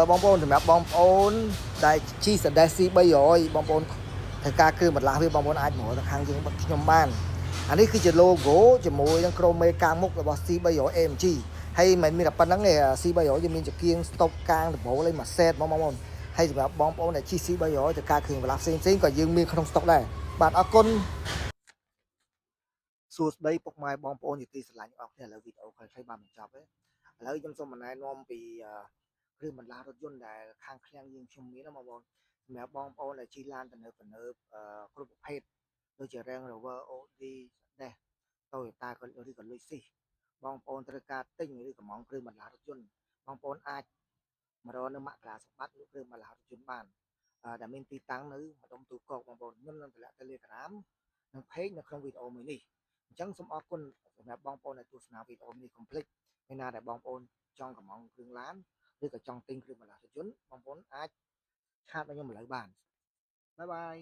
បងប្អូនសម្រាប់បងប្អូនដែលជីសដេស C300 បងប្អូនត្រូវការគ្រឿងបន្លាស់វាបងប្អូនអាចមកទៅខាងយើងខ្ញុំបានអានេះគឺជា logo ជាមួយនឹងក្រុមមេកាំងមុខរបស់ C300 AMG ហើយមិនមានតែប៉ុណ្្នឹងទេ C300 យើងមានជាគៀងស្តុបកាងដបូលឯមួយសេតបងប្អូនហើយសម្រាប់បងប្អូនដែលជី C300 ត្រូវការគ្រឿងបន្លាស់ផ្សេងៗក៏យើងមានក្នុងស្តុកដែរបាទអរគុណសួស្តីពុកម៉ែបងប្អូនជាទីស្រឡាញ់អរគ្នាឥឡូវវីដេអូខ្លីៗបានបញ្ចប់ហើយឥឡូវខ្ញុំសូមណែនាំពីគ្រឿងបន្លាស់រថយន្តដែលខាងឃ្លាំងយើងខ្ញុំមានណាបងប្អូនសម្រាប់បងប្អូនដែលជិះឡានទំនើបគ្រប់ប្រភេទដូចជា Range Rover Audi Dash Toyota ក៏ឬក៏ Lexus បងប្អូនត្រូវការទិញឬកម្មងគ្រឿងបន្លាស់រថយន្តបងប្អូនអាចមករកនៅមករាសម្បត្តិគ្រឿងបន្លាស់រថយន្តបានដែលមានទីតាំងនៅម្ដុំទូកកបងប្អូនខ្ញុំនឹងតម្លាក់ Telegram និង Page នៅក្នុងវីដេអូមួយនេះអញ្ចឹងសូមអរគុណសម្រាប់បងប្អូនដែលទស្សនាវីដេអូនេះកុំភ្លេចពេលណាដែលបងប្អូនចង់កម្មងគ្រឿងឡានឬក៏ចង់ទិញគ្រឿងបន្លាស់រថយន្តបងប្អូនអាចឆាតមកខ្ញុំឥឡូវបានបាយបាយ